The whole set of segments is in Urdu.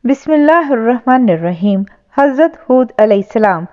بسم اللہ الرحمن الرحیم۔ حضرت ہود علیہ السلام۔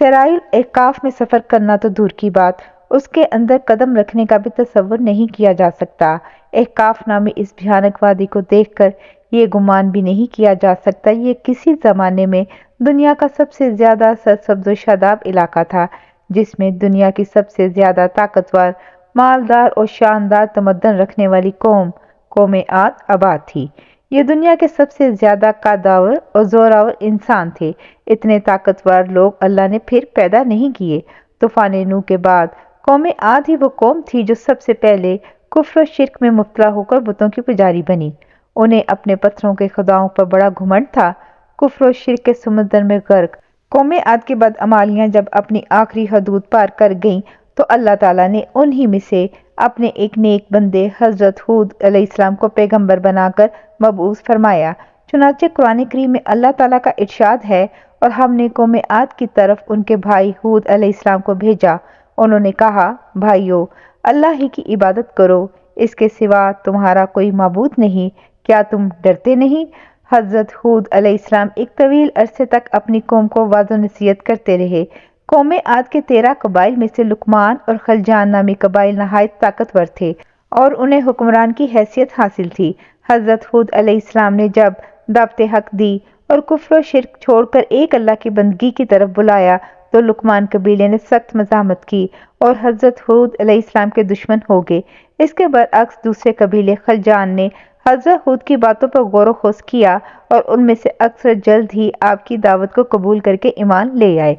سرائل احقاف میں سفر کرنا تو دور کی بات، اس کے اندر قدم رکھنے کا بھی تصور نہیں کیا جا سکتا۔ احقاف نامی اس بھیانک وادی کو دیکھ کر یہ گمان بھی نہیں کیا جا سکتا یہ کسی زمانے میں دنیا کا سب سے زیادہ سرسبز و شاداب علاقہ تھا، جس میں دنیا کی سب سے زیادہ طاقتور، مالدار اور شاندار تمدن رکھنے والی قوم عاد آباد تھی۔ یہ دنیا کے سب سے زیادہ قداور اور زوراور انسان تھے۔ اتنے طاقتور لوگ اللہ نے پھر پیدا نہیں کیے۔ طوفان نوح کے بعد قوم عاد ہی وہ قوم تھی جو سب سے پہلے کفر و شرک میں مبتلا ہو کر بتوں کی پجاری بنی۔ انہیں اپنے پتھروں کے خداؤں پر بڑا گھمنڈ تھا۔ کفر و شرک کے سمندر میں غرق قوم عاد کے بعد عمالیاں جب اپنی آخری حدود پار کر گئیں تو اللہ تعالیٰ نے انہی میں سے اپنے ایک نیک بندے حضرت ہود علیہ السلام کو پیغمبر بنا کر مبعوث فرمایا۔ چنانچہ قرآن کریم میں اللہ تعالیٰ کا ارشاد ہے، اور ہم نے قوم عاد کی طرف ان کے بھائی ہود علیہ السلام کو بھیجا۔ انہوں نے کہا، بھائیو، اللہ ہی کی عبادت کرو، اس کے سوا تمہارا کوئی معبود نہیں، کیا تم ڈرتے نہیں؟ حضرت ہود علیہ السلام ایک طویل عرصے تک اپنی قوم کو وعظ و نصیحت کرتے رہے۔ قوم عاد کے 13 قبائل میں سے لقمان اور خلجان نامی قبائل نہایت طاقتور تھے اور انہیں حکمران کی حیثیت حاصل تھی۔ حضرت ہود علیہ السلام نے جب دعوت حق دی اور کفر و شرک چھوڑ کر ایک اللہ کی بندگی کی طرف بلایا تو لقمان قبیلے نے سخت مزاحمت کی اور حضرت ہود علیہ السلام کے دشمن ہو گئے۔ اس کے برعکس دوسرے قبیلے خلجان نے حضرت ہود کی باتوں پر غور و خوض کیا اور ان میں سے اکثر جلد ہی آپ کی دعوت کو قبول کر کے ایمان لے آئے۔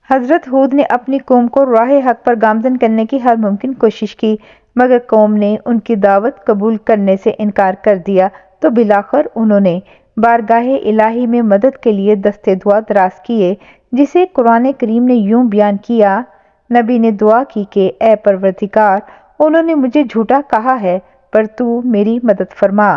حضرت ہود نے اپنی قوم کو راہ حق پر گامزن کرنے کی ہر ممکن کوشش کی، مگر قوم نے ان کی دعوت قبول کرنے سے انکار کر دیا تو بالآخر انہوں نے بارگاہ الہی میں مدد کے لیے دستے دعا دراز کیے، جسے قرآن کریم نے یوں بیان کیا۔ نبی نے دعا کی کہ اے پروردگار، انہوں نے مجھے جھوٹا کہا ہے پر تو میری مدد فرما۔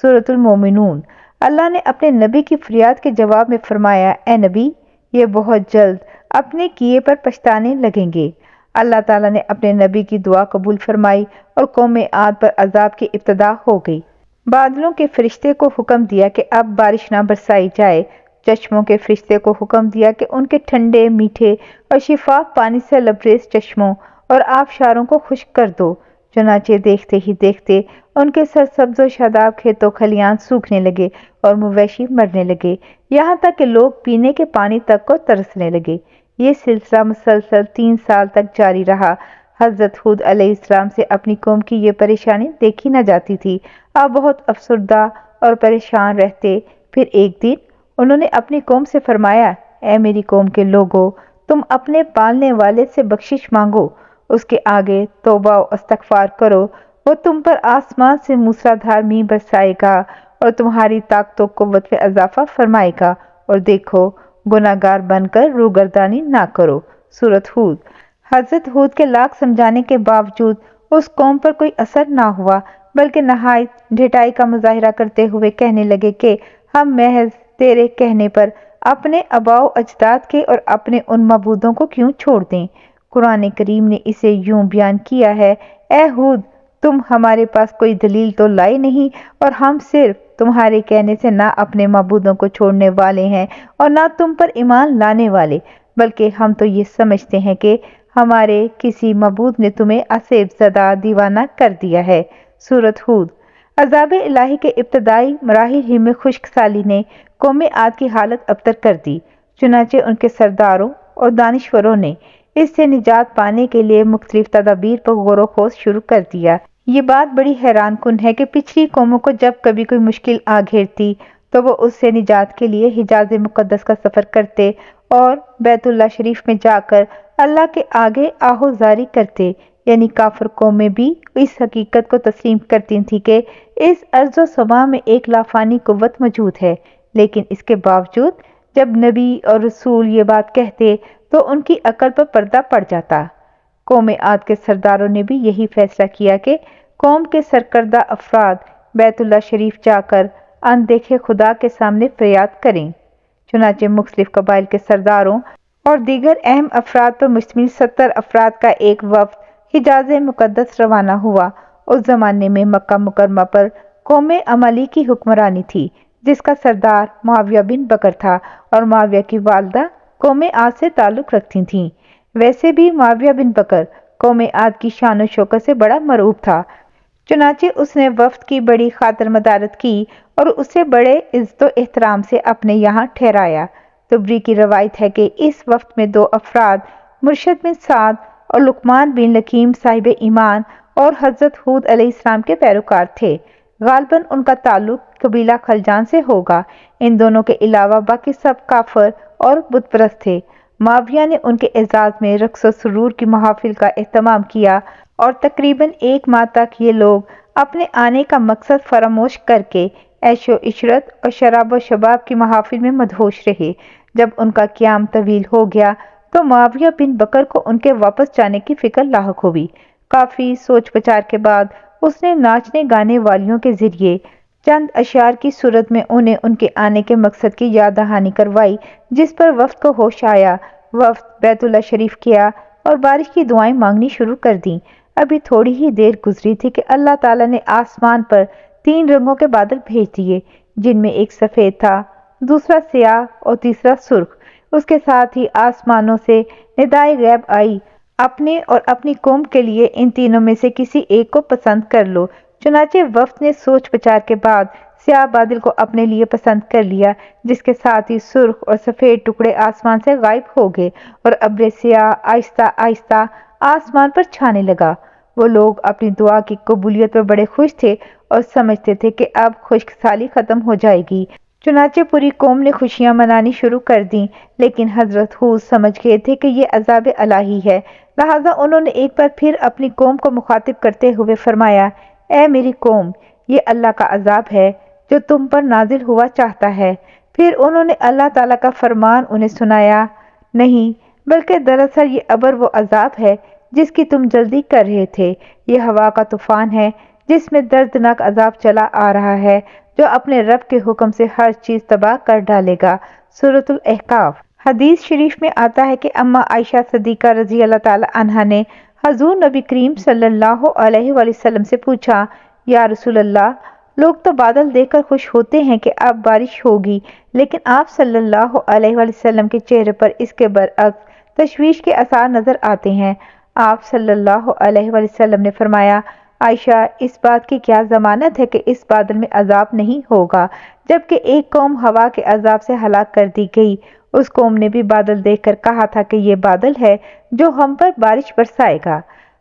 سورۃ المومنون۔ اللہ نے اپنے نبی کی فریاد کے جواب میں فرمایا، اے نبی، یہ بہت جلد اپنے کیے پر پچھتانے لگیں گے۔ اللہ تعالیٰ نے اپنے نبی کی دعا قبول فرمائی اور قوم عاد پر عذاب کی ابتدا ہو گئی۔ بادلوں کے فرشتے کو حکم دیا کہ اب بارش نہ برسائی جائے، چشموں کے فرشتے کو حکم دیا کہ ان کے ٹھنڈے، میٹھے اور شفاف پانی سے لبریز چشموں اور آبشاروں کو خشک کر دو۔ چنانچہ دیکھتے ہی دیکھتے ان کے سرسبز و شاداب کھیتوں کھلیان سوکھنے لگے اور مویشی مرنے لگے، یہاں تک کہ لوگ پینے کے پانی تک کو ترسنے لگے۔ یہ سلسلہ مسلسل 3 سال تک جاری رہا۔ حضرت ہود علیہ السلام سے اپنی قوم کی یہ پریشانی دیکھی نہ جاتی تھی۔ آپ بہت افسردہ اور پریشان رہتے۔ پھر ایک دن انہوں نے اپنی قوم سے فرمایا، اے میری قوم کے لوگو، تم اپنے پالنے والے سے بخشش مانگو، اس کے آگے توبہ و استغفار کرو، وہ تم پر آسمان سے موسلادھار مینہ برسائے گا اور تمہاری طاقت و قوت میں اضافہ فرمائے گا، اور دیکھو گناہ گار بن کر روگردانی نہ کرو۔ سورۃ ہود۔ حضرت ہود کے لاکھ سمجھانے کے باوجود اس قوم پر کوئی اثر نہ ہوا، بلکہ نہایت ڈھٹائی کا مظاہرہ کرتے ہوئے کہنے لگے کہ ہم محض تیرے کہنے پر اپنے آباء و اجداد کے اور اپنے ان معبودوں کو کیوں چھوڑ دیں؟ قرآن کریم نے اسے یوں بیان کیا ہے، اے ہود، تم ہمارے پاس کوئی دلیل تو لائے نہیں، اور ہم صرف تمہارے کہنے سے نہ اپنے معبودوں کو چھوڑنے والے ہیں اور نہ تم پر ایمان لانے والے، بلکہ ہم تو یہ سمجھتے ہیں کہ ہمارے کسی معبود نے تمہیں آسیب زدہ دیوانہ کر دیا ہے۔ سورۃ ہود۔ عذاب الہی کے ابتدائی مراحل ہی میں خشک سالی نے قوم عاد کی حالت ابتر کر دی، چنانچہ ان کے سرداروں اور دانشوروں نے اس سے نجات پانے کے لیے مختلف تدابیر پر غور و خوض شروع کر دیا۔ یہ بات بڑی حیران کن ہے کہ پچھلی قوموں کو جب کبھی کوئی مشکل آ گھیرتی تو وہ اس سے نجات کے لیے حجاز مقدس کا سفر کرتے اور بیت اللہ شریف میں جا کر اللہ کے آگے آہوزاری کرتے، یعنی کافر قومیں بھی اس حقیقت کو تسلیم کرتی تھیں کہ اس ارض و سما میں ایک لافانی قوت موجود ہے، لیکن اس کے باوجود جب نبی اور رسول یہ بات کہتے تو ان کی عقل پر پردہ پڑ جاتا۔ قوم عاد کے سرداروں نے بھی یہی فیصلہ کیا کہ قوم کے سرکردہ افراد بیت اللہ شریف جا کر اندیکھے خدا کے سامنے فریاد کریں۔ چنانچہ مختلف قبائل کے سرداروں اور دیگر اہم افراد پر مشتمل 70 افراد کا ایک وفد حجاز مقدس روانہ ہوا۔ اس زمانے میں مکہ مکرمہ پر قوم عملی کی حکمرانی تھی، جس کا سردار معاویہ بن بکر تھا اور معاویہ کی والدہ قوم عاد سے تعلق رکھتی تھیں۔ ویسے بھی معاویہ بن بکر قوم عاد کی شان و شوکت سے بڑا مرعوب تھا، چنانچہ اس نے وفد کی بڑی خاطر مدارت کی اور اسے بڑے عزت و احترام سے اپنے یہاں ٹھہرایا۔ تبری کی روایت ہے کہ اس وفد میں 2 افراد مرشد بن سعد اور لقمان بن لکیم صاحب ایمان اور حضرت ہود علیہ السلام کے پیروکار تھے۔ غالباً ان کا تعلق قبیلہ خلجان سے ہوگا۔ ان دونوں کے علاوہ باقی سب کافر اور بت پرست تھے۔ معاویہ نے ان کے اعزاز میں رقص و سرور کی محافل کا اہتمام کیا اور تقریباً 1 ماہ تک یہ لوگ اپنے آنے کا مقصد فراموش کر کے عیش و عشرت اور شراب و شباب کی محافل میں مدہوش رہے۔ جب ان کا قیام طویل ہو گیا تو معاویہ بن بکر کو ان کے واپس جانے کی فکر لاحق ہوئی۔ کافی سوچ بچار کے بعد اس نے ناچنے گانے والیوں کے ذریعے چند اشعار کی صورت میں انہیں ان کے آنے کے مقصد کی یاد دہانی کروائی، جس پر وفد کو ہوش آیا۔ وفد بیت اللہ شریف کیا اور بارش کی دعائیں مانگنی شروع کر دیں۔ ابھی تھوڑی ہی دیر گزری تھی کہ اللہ تعالیٰ نے آسمان پر 3 رنگوں کے بادل بھیج دیے، جن میں ایک سفید تھا، دوسرا سیاہ اور تیسرا سرخ۔ اس کے ساتھ ہی آسمانوں سے ندائے غیب آئی، اپنے اور اپنی قوم کے لیے ان تینوں میں سے کسی ایک کو پسند کر لو۔ چنانچہ وفد نے سوچ بچار کے بعد سیاہ بادل کو اپنے لیے پسند کر لیا، جس کے ساتھ ہی سرخ اور سفید ٹکڑے آسمان سے غائب ہو گئے اور ابر سیاہ آہستہ آہستہ آسمان پر چھانے لگا۔ وہ لوگ اپنی دعا کی قبولیت پر بڑے خوش تھے اور سمجھتے تھے کہ اب خشک سالی ختم ہو جائے گی۔ چنانچہ پوری قوم نے خوشیاں منانی شروع کر دیں، لیکن حضرت ہود سمجھ گئے تھے کہ یہ عذاب الہی ہے، لہٰذا انہوں نے ایک بار پھر اپنی قوم کو مخاطب کرتے ہوئے فرمایا، اے میری قوم، یہ اللہ کا عذاب ہے جو تم پر نازل ہوا چاہتا ہے۔ پھر انہوں نے اللہ تعالیٰ کا فرمان انہیں سنایا، نہیں بلکہ دراصل یہ ابر وہ عذاب ہے جس کی تم جلدی کر رہے تھے، یہ ہوا کا طوفان ہے جس میں دردناک عذاب چلا آ رہا ہے جو اپنے رب کے حکم سے ہر چیز تباہ کر ڈالے گا۔ سورۃ الاحقاف۔ حدیث شریف میں آتا ہے کہ اماں عائشہ صدیقہ رضی اللہ تعالی عنہا نے حضور نبی کریم صلی اللہ علیہ وآلہ وسلم سے پوچھا، یا رسول اللہ، لوگ تو بادل دیکھ کر خوش ہوتے ہیں کہ اب بارش ہوگی، لیکن آپ صلی اللہ علیہ وآلہ وسلم کے چہرے پر اس کے برعکس تشویش کے آثار نظر آتے ہیں۔ آپ صلی اللہ علیہ وآلہ وسلم نے فرمایا، عائشہ، اس بات کی کیا ضمانت ہے کہ اس بادل میں عذاب نہیں ہوگا؟ جبکہ ایک قوم ہوا کے عذاب سے ہلاک کر دی گئی، اس قوم نے بھی بادل دیکھ کر کہا تھا کہ یہ بادل ہے جو ہم پر بارش برسائے گا۔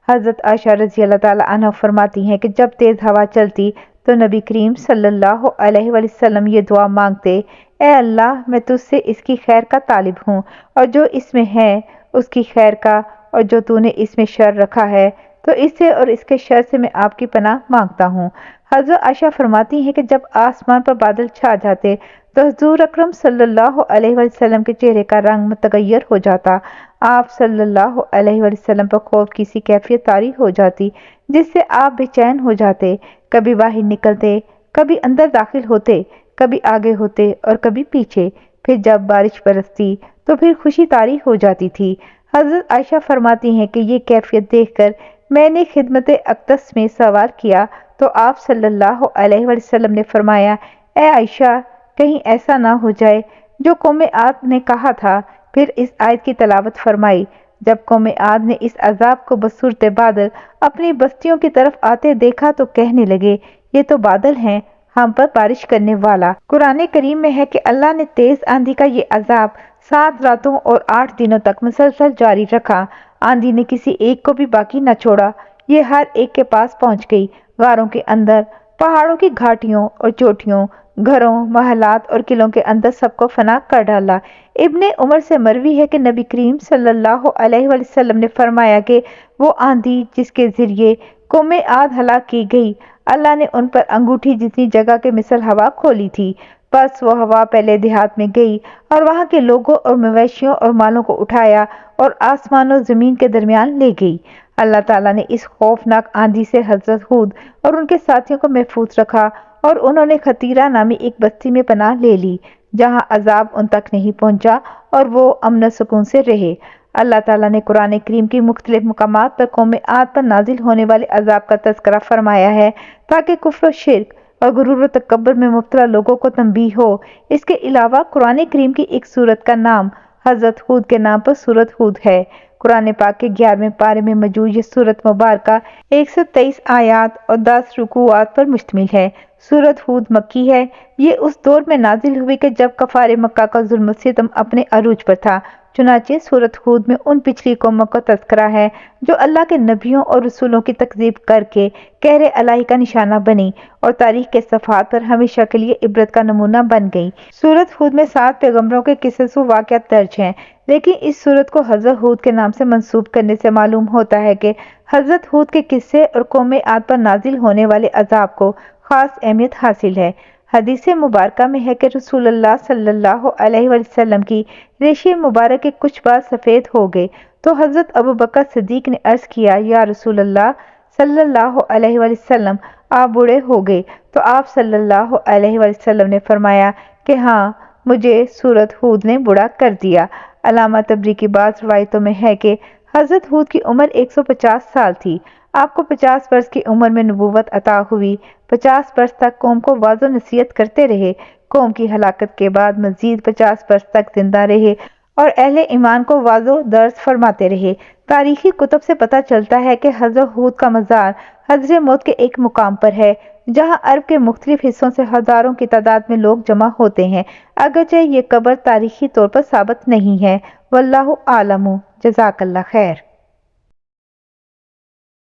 حضرت عائشہ رضی اللہ تعالی عنہا فرماتی ہیں کہ جب تیز ہوا چلتی تو نبی کریم صلی اللہ علیہ وآلہ وسلم یہ دعا مانگتے، اے اللہ، میں تجھ سے اس کی خیر کا طالب ہوں اور جو اس میں ہے اس کی خیر کا، اور جو تو نے اس میں شر رکھا ہے تو اس سے اور اس کے شر سے میں آپ کی پناہ مانگتا ہوں۔ حضرت عائشہ فرماتی ہیں کہ جب آسمان پر بادل چھا جاتے تو حضور اکرم صلی اللہ علیہ وآلہ وسلم کے چہرے کا رنگ متغیر ہو جاتا، آپ صلی اللہ علیہ وآلہ وسلم پر خوف کی سی کیفیت طاری ہو جاتی جس سے آپ بے چین ہو جاتے، کبھی باہر نکلتے، کبھی اندر داخل ہوتے، کبھی آگے ہوتے اور کبھی پیچھے، پھر جب بارش برستی تو پھر خوشی طاری ہو جاتی تھی۔ حضرت عائشہ فرماتی ہیں کہ یہ کیفیت دیکھ کر میں نے خدمت اقدس میں سوال کیا تو آپ صلی اللہ علیہ وآلہ وسلم نے فرمایا، اے عائشہ، کہیں ایسا نہ ہو جائے جو قوم عاد نے کہا تھا۔ پھر اس آیت کی تلاوت فرمائی، جب قوم عاد نے اس عذاب کو بصورت بادل اپنی بستیوں کی طرف آتے دیکھا تو کہنے لگے، یہ تو بادل ہیں ہم پر بارش کرنے والا۔ قرآن کریم میں ہے کہ اللہ نے تیز آندھی کا یہ عذاب 7 راتوں اور 8 دنوں تک مسلسل جاری رکھا۔ آندھی نے کسی ایک کو بھی باقی نہ چھوڑا، یہ ہر ایک کے پاس پہنچ گئی، غاروں کے اندر، پہاڑوں کی گھاٹیوں اور چوٹیوں، گھروں، محلات اور قلعوں کے اندر سب کو فنا کر ڈالا۔ ابن عمر سے مروی ہے کہ نبی کریم صلی اللہ علیہ وآلہ وسلم نے فرمایا کہ وہ آندھی جس کے ذریعے قوم عاد ہلاک کی گئی، اللہ نے ان پر انگوٹھی جتنی جگہ کے مثل ہوا کھولی تھی، بس وہ ہوا پہلے دیہات میں گئی اور وہاں کے لوگوں اور مویشیوں اور مالوں کو اٹھایا اور آسمان و زمین کے درمیان لے گئی۔ اللہ تعالیٰ نے اس خوفناک آندھی سے حضرت ہود اور ان کے ساتھیوں کو محفوظ رکھا اور انہوں نے خطیرہ نامی ایک بستی میں پناہ لے لی جہاں عذاب ان تک نہیں پہنچا اور وہ امن و سکون سے رہے۔ اللہ تعالیٰ نے قرآن کریم کی مختلف مقامات پر قوم عاد پر نازل ہونے والے عذاب کا تذکرہ فرمایا ہے تاکہ کفر و شرک اور غرور و تکبر میں مبتلا لوگوں کو تنبیہ ہو۔ اس کے علاوہ قرآن کریم کی ایک سورت کا نام حضرت ہود کے نام پر سورت ہود ہے۔ قرآن پاک کے 11ویں پارے میں موجود یہ سورت مبارکہ 123 آیات اور 10 رکوعات پر مشتمل ہے۔ سورت ہود مکی ہے۔ یہ اس دور میں نازل ہوئی کہ جب کفار مکہ کا ظلم و ستم اپنے عروج پر تھا۔ چنانچہ سورت ہود میں ان پچھلی قوموں کا تذکرہ ہے جو اللہ کے نبیوں اور رسولوں کی تکذیب کر کے قہر الہی کا نشانہ بنی اور تاریخ کے صفحات پر ہمیشہ کے لیے عبرت کا نمونہ بن گئی۔ سورت ہود میں 7 پیغمبروں کے قصص و واقعات درج ہیں، لیکن اس سورت کو حضرت ہود کے نام سے منسوب کرنے سے معلوم ہوتا ہے کہ حضرت ہود کے قصے اور قوم عاد پر نازل ہونے والے عذاب کو خاص اہمیت حاصل ہے۔ حدیث مبارکہ میں ہے کہ رسول اللہ صلی اللہ علیہ وسلم کی ریشی مبارک کے کچھ بال سفید ہو گئے تو حضرت ابوبکر صدیق نے عرض کیا، یا رسول اللہ صلی اللہ علیہ وسلم، آپ بوڑھے ہو گئے؟ تو آپ صلی اللہ علیہ وسلم نے فرمایا کہ ہاں، مجھے سورت ہود نے بوڑھا کر دیا۔ علامہ طبری کی بعض روایتوں میں ہے کہ حضرت ہود کی عمر 150 سال تھی۔ آپ کو 50 برس کی عمر میں نبوت عطا ہوئی۔ 50 برس تک قوم کو واعظ و نصیحت کرتے رہے۔ قوم کی ہلاکت کے بعد مزید 50 برس تک زندہ رہے اور اہل ایمان کو واعظ و درس فرماتے رہے۔ تاریخی کتب سے پتہ چلتا ہے کہ حضرت ہود کا مزار حضر موت کے ایک مقام پر ہے جہاں عرب کے مختلف حصوں سے ہزاروں کی تعداد میں لوگ جمع ہوتے ہیں، اگرچہ یہ قبر تاریخی طور پر ثابت نہیں ہے۔ واللہ اعلم۔ جزاک اللہ خیر۔